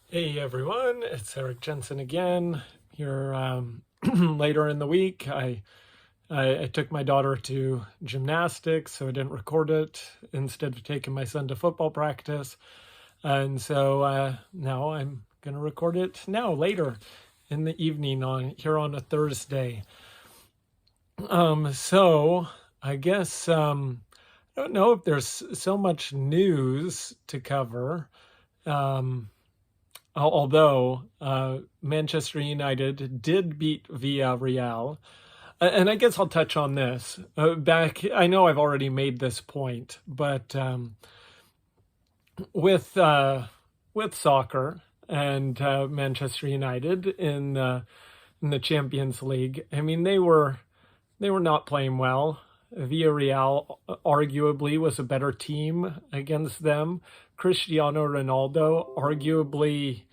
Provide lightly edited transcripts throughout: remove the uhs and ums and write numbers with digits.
Hey everyone, it's Eric Jensen again. Here later in the week, I took my daughter to gymnastics, so I didn't record it instead of taking my son to football practice. And so now I'm going to record it now later in the evening on a Thursday. So I guess I don't know if there's so much news to cover. Um, Although Manchester United did beat Villarreal, and I guess I'll touch on this. I know I've already made this point, but with soccer and Manchester United in the Champions League, I mean they were not playing well. Villarreal arguably was a better team against them. Cristiano Ronaldo arguably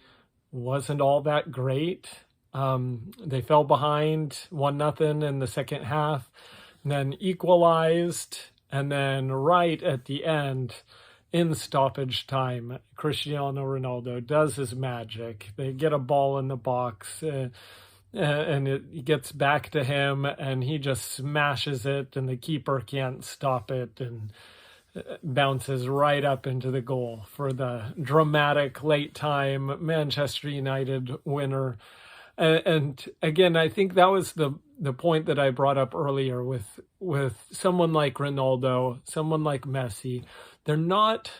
wasn't all that great. They fell behind 1-0 in the second half, and then equalized, and then right at the end, in stoppage time, Cristiano Ronaldo does his magic. They get a ball in the box, and it gets back to him, and he just smashes it, and the keeper can't stop it, and bounces right up into the goal for the dramatic late time Manchester United winner. And again, I think that was the point that I brought up earlier with someone like Ronaldo, someone like Messi. They're not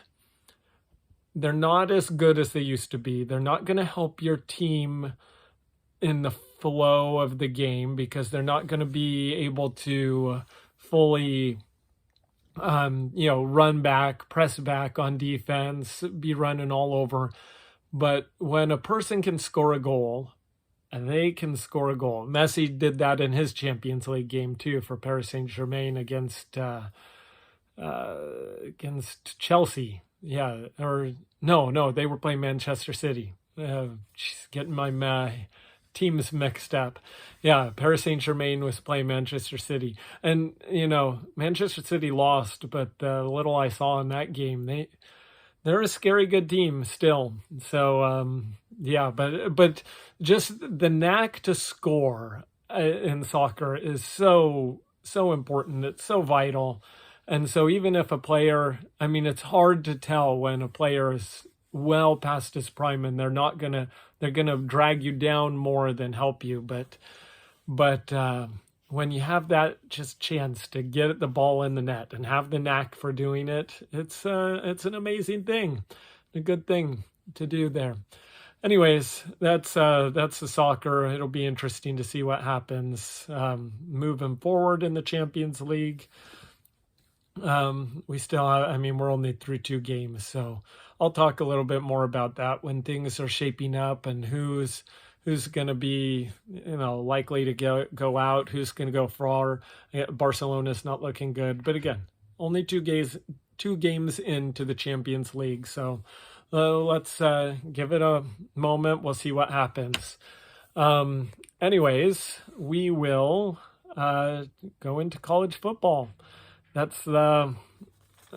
as good as they used to be. They're not going to help your team in the flow of the game because they're not going to be able to fully run back, press back on defense, be running all over. But when a person can score a goal, and they can score a goal, Messi did that in his Champions League game too for Paris Saint-Germain against Chelsea. Yeah, or no, they were playing Manchester City. Getting my teams mixed up. Yeah, Paris Saint-Germain was playing Manchester City. And, Manchester City lost, but the little I saw in that game, they're a scary good team still. So, yeah, but just the knack to score in soccer is so important. It's so vital. And so even if a player, I mean, it's hard to tell when a player is well past his prime and they're gonna drag you down more than help you. But when you have that just chance to get the ball in the net and have the knack for doing it, it's an amazing thing, a good thing to do there. Anyways, that's the soccer. It'll be interesting to see what happens moving forward in the Champions League. We still have, I mean, we're only through 2 games, so I'll talk a little bit more about that when things are shaping up and who's going to be, likely to go out, who's going to go far. Barcelona's not looking good, but again, only 2 games into the Champions League, so let's give it a moment. We'll see what happens. Anyways, we will go into college football.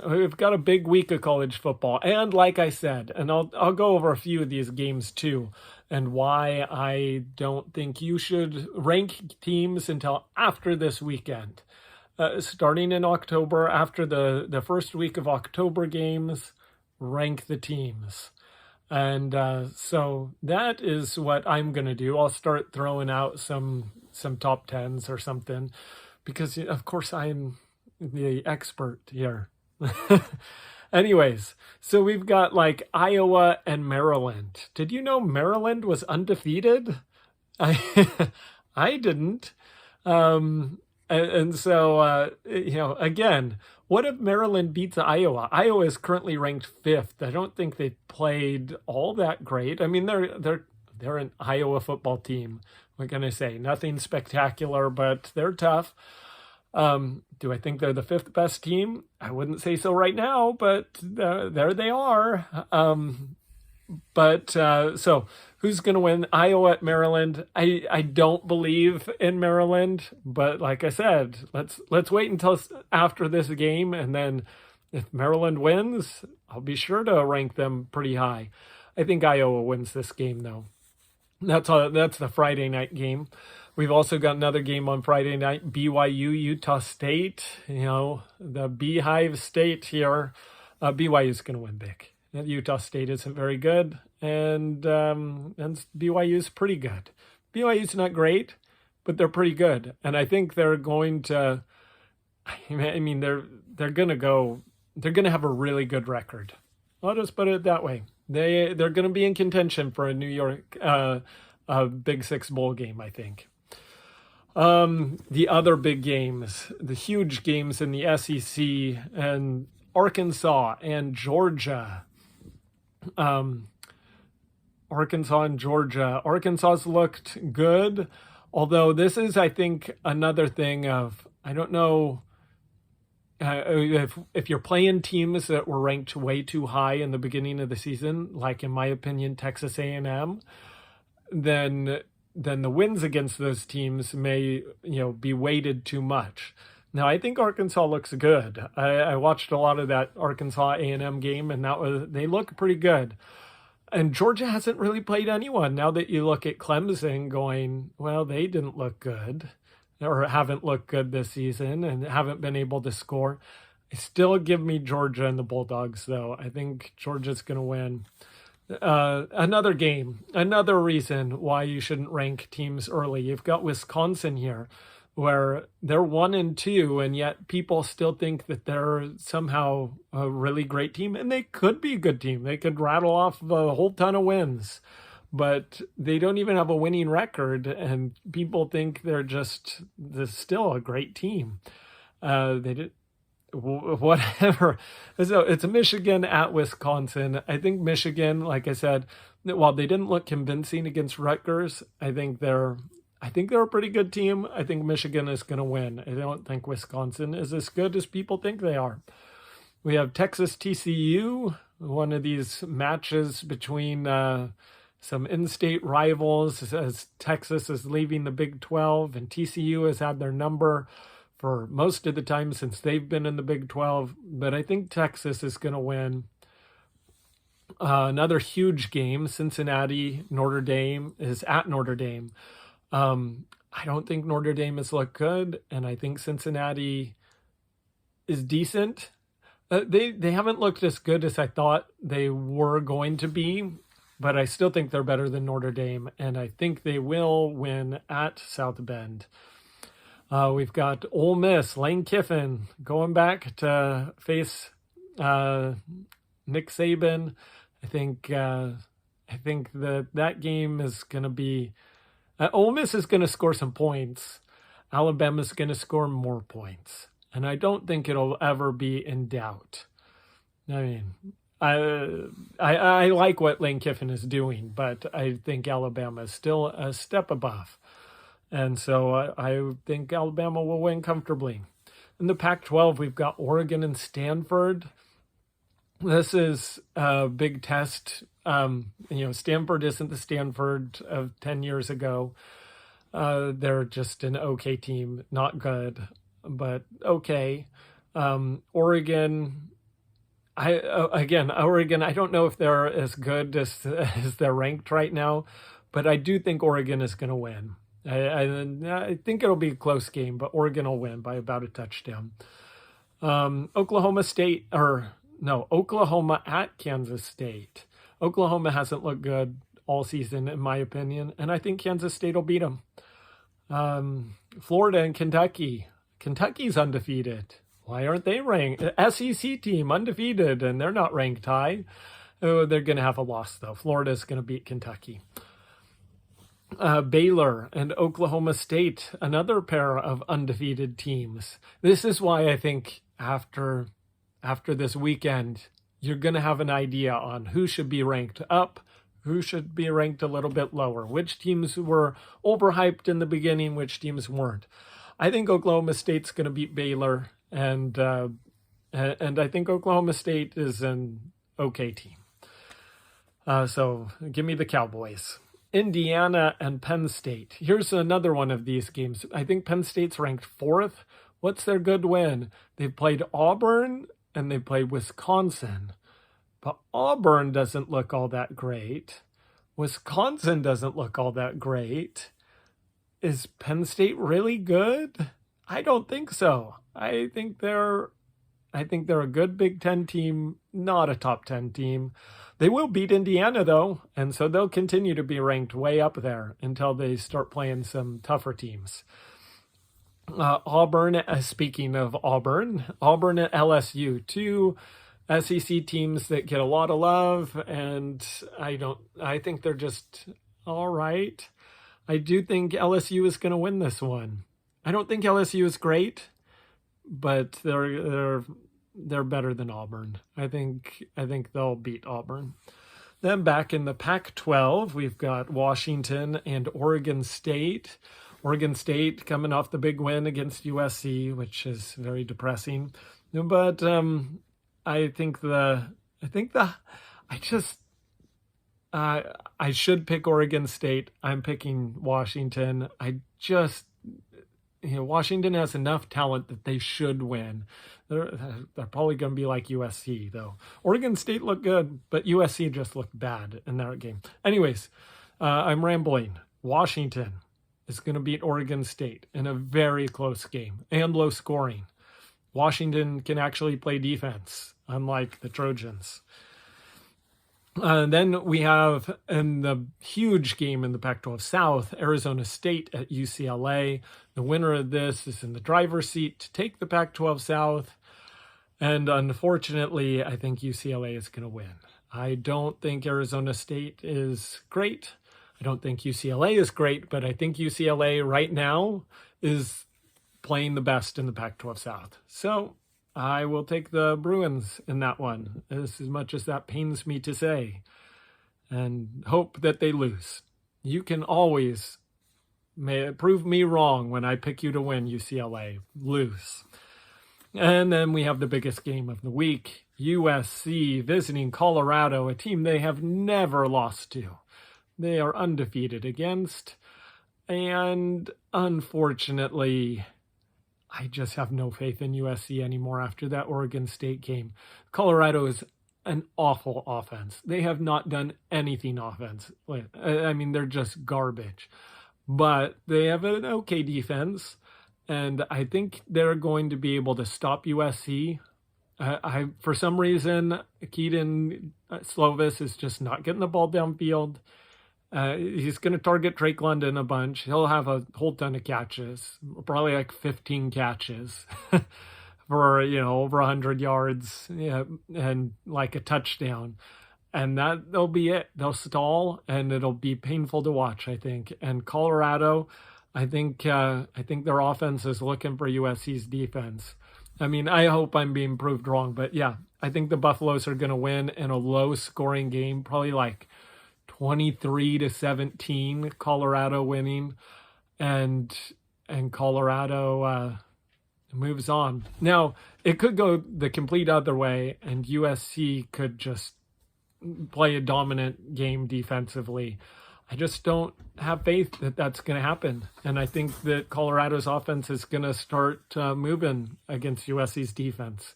We've got a big week of college football. And like I said, and I'll go over a few of these games too, and why I don't think you should rank teams until after this weekend. Starting in October, after the first week of October games, rank the teams. And so that is what I'm going to do. I'll start throwing out some top 10s or something, because of course I'm the expert here. Anyways, so we've got like Iowa and Maryland. Did you know Maryland was undefeated? I I didn't. And so again, what if Maryland beats Iowa? Iowa is currently ranked 5th. I don't think they played all that great. I mean, they're an Iowa football team. What can I say? Nothing spectacular, but they're tough. Do I think they're the 5th best team? I wouldn't say so right now, but there they are. So who's going to win? Iowa at Maryland. I don't believe in Maryland, but like I said, let's wait until after this game, and then if Maryland wins, I'll be sure to rank them pretty high. I think Iowa wins this game, though. That's the Friday night game. We've also got another game on Friday night, BYU, Utah State. You know, the Beehive State here. BYU is going to win big. Utah State isn't very good, and BYU is pretty good. BYU's not great, but they're pretty good, and I think they're going to. I mean, they're going to go. They're going to have a really good record. I'll just put it that way. They're going to be in contention for a New York Big Six bowl game, I think. The other big games, the huge games in the SEC and Arkansas and Georgia. Arkansas and Georgia. Arkansas's looked good, although this is, I think, another thing of, I don't know, if you're playing teams that were ranked way too high in the beginning of the season, like in my opinion, Texas A&M, then the wins against those teams may, be weighted too much. Now, I think Arkansas looks good. I watched a lot of that Arkansas A&M game, and they look pretty good. And Georgia hasn't really played anyone. Now that you look at Clemson going, well, they didn't look good, or haven't looked good this season and haven't been able to score. Still give me Georgia and the Bulldogs, though. I think Georgia's going to win. Another game, another reason why you shouldn't rank teams early. You've got Wisconsin here, where they're 1-2, and yet people still think that they're somehow a really great team, and they could be a good team. They could rattle off a whole ton of wins, but they don't even have a winning record, and people think they're still a great team. They did whatever. So it's Michigan at Wisconsin. I think Michigan, like I said, while they didn't look convincing against Rutgers, I think they're a pretty good team. I think Michigan is going to win. I don't think Wisconsin is as good as people think they are. We have Texas TCU, one of these matches between some in-state rivals, as Texas is leaving the Big 12, and TCU has had their number for most of the time since they've been in the Big 12. But I think Texas is going to win. Another huge game, Cincinnati, Notre Dame, is at Notre Dame. I don't think Notre Dame has looked good, and I think Cincinnati is decent. They haven't looked as good as I thought they were going to be, but I still think they're better than Notre Dame, and I think they will win at South Bend. We've got Ole Miss, Lane Kiffin going back to face Nick Saban. I think that game is going to be. Ole Miss is going to score some points. Alabama's going to score more points, and I don't think it'll ever be in doubt. I mean, I like what Lane Kiffin is doing, but I think Alabama is still a step above. And so I think Alabama will win comfortably. In the Pac-12, we've got Oregon and Stanford. This is a big test. Stanford isn't the Stanford of 10 years ago. They're just an okay team. Not good, but okay. Oregon, Oregon, I don't know if they're as good as they're ranked right now, but I do think Oregon is going to win. I think it'll be a close game, but Oregon will win by about a touchdown. Oklahoma at Kansas State. Oklahoma hasn't looked good all season, in my opinion, and I think Kansas State will beat them. Florida and Kentucky. Kentucky's undefeated. Why aren't they ranked? SEC team undefeated, and they're not ranked high. Oh, they're going to have a loss, though. Florida's going to beat Kentucky. Baylor and Oklahoma State, another pair of undefeated teams. This is why I think after this weekend, you're going to have an idea on who should be ranked up, who should be ranked a little bit lower, which teams were overhyped in the beginning, which teams weren't. I think Oklahoma State's going to beat Baylor, and I think Oklahoma State is an okay team. So give me the Cowboys. Indiana and Penn State. Here's another one of these games. I think Penn State's ranked 4th. What's their good win? They've played Auburn and they played Wisconsin. But Auburn doesn't look all that great. Wisconsin doesn't look all that great. Is Penn State really good? I don't think so. I think they're a good Big Ten team, not a top 10 team. They will beat Indiana, though, and so they'll continue to be ranked way up there until they start playing some tougher teams. Auburn, speaking of Auburn at LSU, two SEC teams that get a lot of love, and I think they're just all right. I do think LSU is going to win this one. I don't think LSU is great, but they're better than Auburn. I think they'll beat Auburn. Then back in the Pac-12, we've got Washington and Oregon State. Oregon State coming off the big win against USC, which is very depressing. But I should pick Oregon State. I'm picking Washington. Washington has enough talent that they should win. They're probably going to be like USC, though. Oregon State looked good, but USC just looked bad in that game. Anyways, I'm rambling. Washington is going to beat Oregon State in a very close game and low scoring. Washington can actually play defense, unlike the Trojans. Then we have in the huge game in the Pac-12 South, Arizona State at UCLA. The winner of this is in the driver's seat to take the Pac-12 South. And unfortunately, I think UCLA is going to win. I don't think Arizona State is great. I don't think UCLA is great, but I think UCLA right now is playing the best in the Pac-12 South. So I will take the Bruins in that one, as much as that pains me to say, and hope that they lose. You can always prove me wrong when I pick you to win, UCLA. Lose. And then we have the biggest game of the week, USC visiting Colorado, a team they have never lost to. They are undefeated against, and unfortunately, I just have no faith in USC anymore after that Oregon State game. Colorado is an awful offense. They have not done anything offense. I mean, they're just garbage. But they have an okay defense, and I think they're going to be able to stop USC. For some reason, Keaton Slovis is just not getting the ball downfield. He's going to target Drake London a bunch. He'll have a whole ton of catches, probably like 15 catches for, over 100 yards, and like a touchdown. And that'll be it. They'll stall, and it'll be painful to watch, I think. And Colorado, I think their offense is looking for USC's defense. I mean, I hope I'm being proved wrong, but yeah, I think the Buffaloes are going to win in a low-scoring game, probably like 23-17, Colorado winning, and Colorado moves on. Now, it could go the complete other way, and USC could just play a dominant game defensively. I just don't have faith that that's going to happen, and I think that Colorado's offense is going to start moving against USC's defense.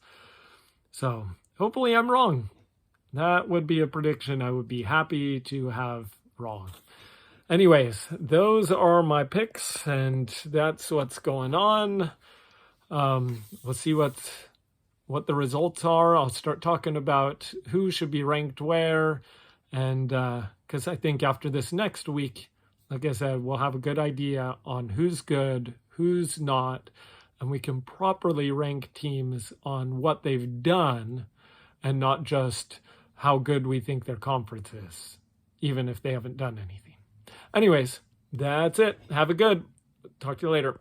So hopefully I'm wrong. That would be a prediction I would be happy to have wrong. Anyways, those are my picks, and that's what's going on. We'll see what the results are. I'll start talking about who should be ranked where, and because I think after this next week, like I said, we'll have a good idea on who's good, who's not, and we can properly rank teams on what they've done and not just how good we think their conference is, even if they haven't done anything. Anyways, that's it. Have a good. Talk to you later.